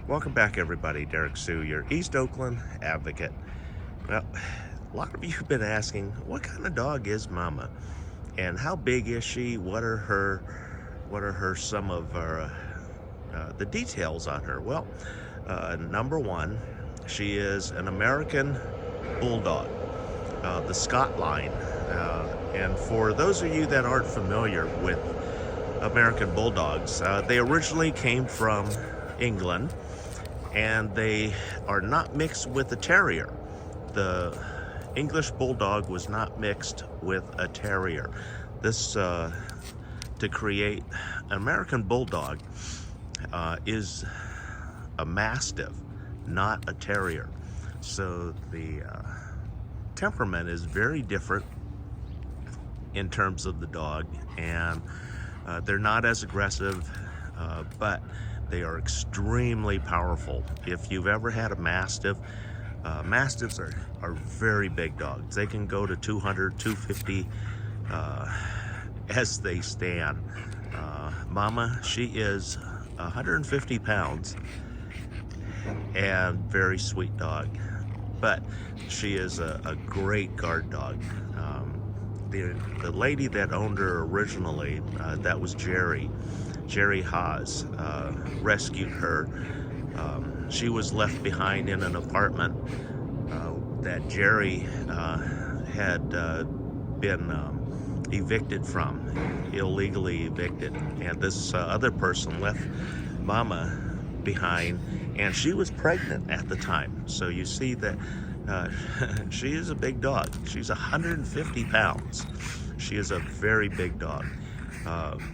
Welcome back, everybody. Derrick Soo, your East Oakland advocate. Well, a lot of you have been asking, what kind of dog is Mama, and how big is she? What are some of her the details on her? Well, number one, she is an American Bulldog, the Scot line. And for those of you that aren't familiar with American Bulldogs, they originally came from England, and they are not mixed with a terrier. The English Bulldog was not mixed with a terrier. This to create an American Bulldog is a Mastiff, not a terrier. So the temperament is very different in terms of the dog, and they're not as aggressive, but they are extremely powerful. If you've ever had a Mastiff, Mastiffs are very big dogs. They can go to 200, 250 as they stand. Mama, she is 150 pounds and very sweet dog, but she is a great guard dog. The lady that owned her originally, that was Jerry Haas, rescued her. She was left behind in an apartment that Jerry had been evicted from, illegally evicted. And this other person left Mama behind, and she was pregnant at the time. So you see that she is a big dog. She's 150 pounds. She is a very big dog.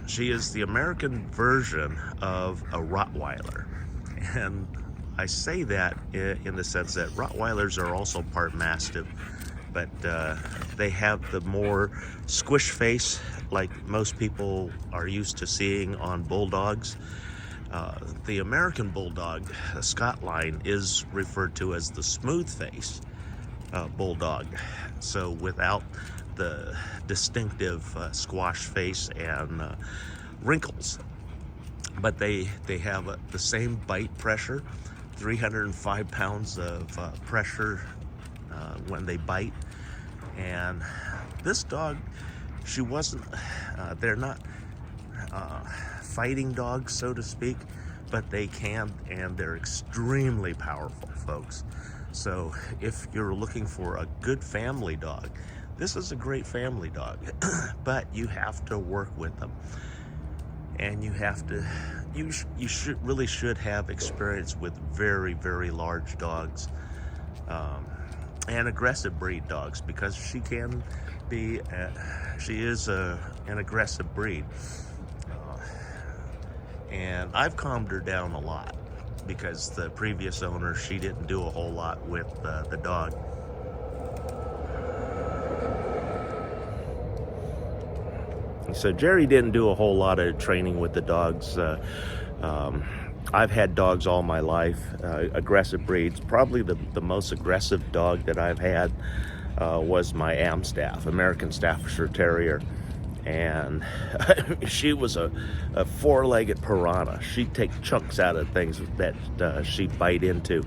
She is the American version of a Rottweiler. And I say that in the sense that Rottweilers are also part Mastiff, but they have the more squish face like most people are used to seeing on Bulldogs. The American Bulldog, the Scot line, is referred to as the smooth face Bulldog. So without the distinctive squash face and wrinkles. But they have the same bite pressure, 305 pounds of pressure when they bite. And this dog, she wasn't, they're not fighting dogs, so to speak, but they can, and they're extremely powerful, folks. So if you're looking for a good family dog, this is a great family dog. But you have to work with them, and you have to, you really should have experience with very, very large dogs, and aggressive breed dogs, because she can be she is an aggressive breed. And I've calmed her down a lot, because the previous owner, she didn't do a whole lot with the dog. So Jerry didn't do a whole lot of training with the dogs. I've had dogs all my life, aggressive breeds. Probably the most aggressive dog that I've had was my Amstaff, American Staffordshire Terrier. And she was a four-legged piranha. She'd take chunks out of things that she'd bite into.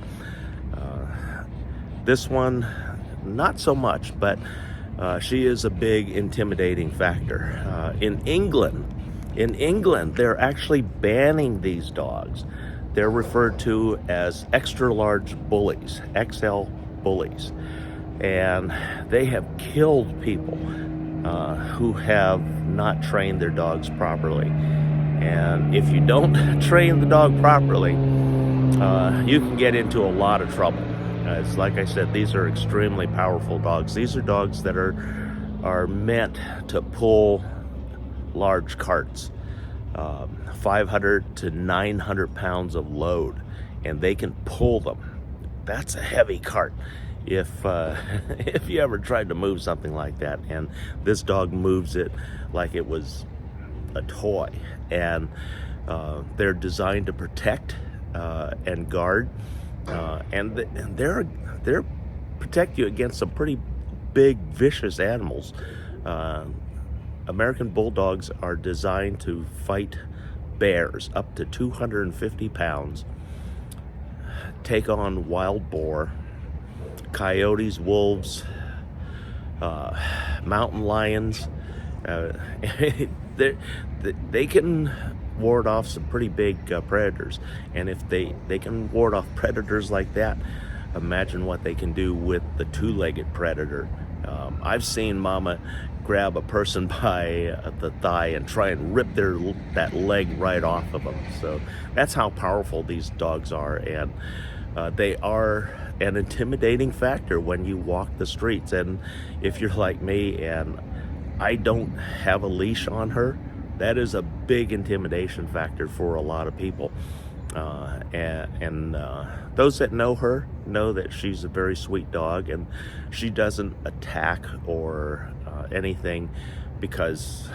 This one, not so much, but she is a big intimidating factor. In England, they're actually banning these dogs. They're referred to as extra-large bullies, XL bullies. And they have killed people who have not trained their dogs properly. And if you don't train the dog properly, you can get into a lot of trouble. It's like I said, these are extremely powerful dogs. These are dogs that are meant to pull large carts, 500 to 900 pounds of load, and they can pull them. That's a heavy cart. If you ever tried to move something like that, and this dog moves it like it was a toy. And they're designed to protect and guard, and they're protect you against some pretty big, vicious animals. American Bulldogs are designed to fight bears up to 250 pounds. take on wild boar, coyotes, wolves, mountain lions. They can ward off some pretty big predators, and if they can ward off predators like that, imagine what they can do with the two-legged predator. I've seen Mama grab a person by the thigh and try and rip that leg right off of them. So that's how powerful these dogs are, and they are an intimidating factor when you walk the streets. And if you're like me and I don't have a leash on her, that is a big intimidation factor for a lot of people. And those that know her know that she's a very sweet dog, and she doesn't attack or anything, because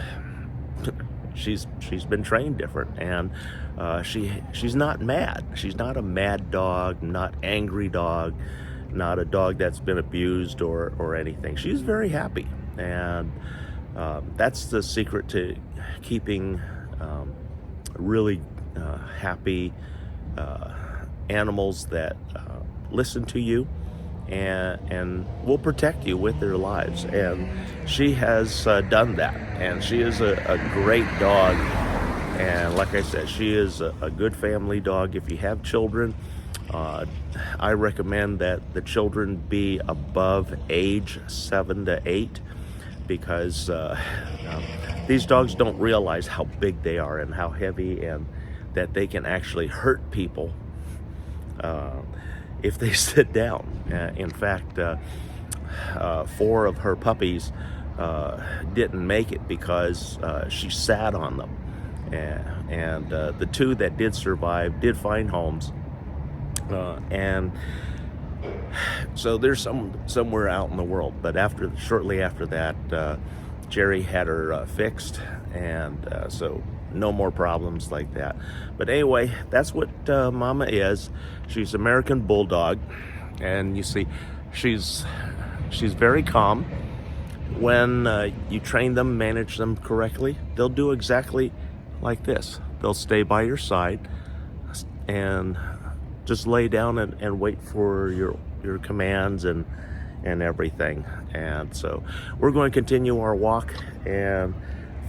she's been trained different, and she's not mad. She's not a mad dog, not angry dog, not a dog that's been abused or anything. She's very happy, and that's the secret to keeping really happy animals that listen to you and will protect you with their lives. And she has done that, and she is a great dog. And like I said, she is a good family dog. If you have children, I recommend that the children be above age 7 to 8, because these dogs don't realize how big they are and how heavy, and that they can actually hurt people if they sit down. In fact, 4 of her puppies didn't make it because she sat on them. And the 2 that did survive did find homes. And so they're somewhere out in the world. But shortly after that, Jerry had her fixed, and so no more problems like that. But anyway, that's what Mama is. She's American Bulldog, and you see, she's very calm. When you train them, manage them correctly, they'll do exactly like this. They'll stay by your side and just lay down and wait for your commands and everything. And so we're going to continue our walk and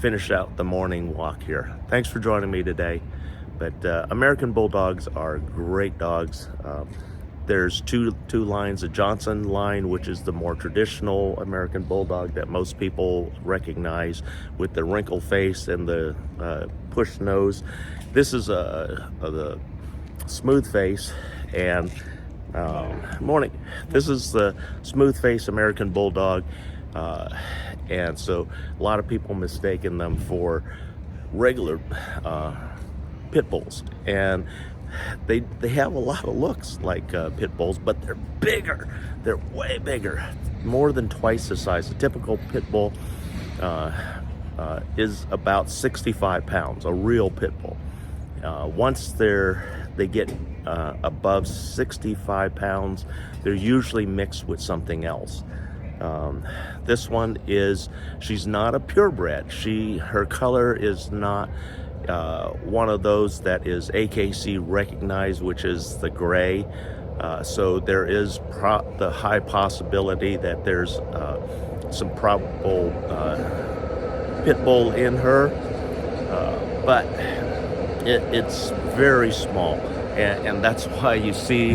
finish out the morning walk here. Thanks for joining me today. But American Bulldogs are great dogs. There's two lines: a Johnson line, which is the more traditional American Bulldog that most people recognize, with the wrinkled face and the push nose. This is the smooth face, and morning. This is the smooth face American Bulldog, and so a lot of people mistaken them for regular pit bulls, and they have a lot of looks like pit bulls, but they're bigger. They're way bigger, more than twice the size. The typical pit bull is about 65 pounds, a real pit bull. Once they get above 65 pounds, they're usually mixed with something else. This one she's not a purebred. Her color is not one of those that is AKC recognized, which is the gray. So there is the high possibility that there's some probable pit bull in her, but it's very small, and that's why you see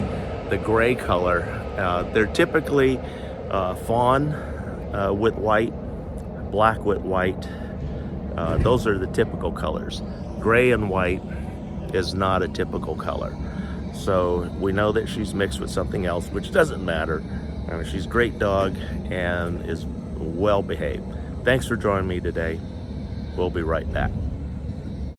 the gray color. They're typically fawn with white, black with white. Those are the typical colors. Gray and white is not a typical color. So we know that she's mixed with something else, which doesn't matter. She's a great dog and is well behaved. Thanks for joining me today. We'll be right back.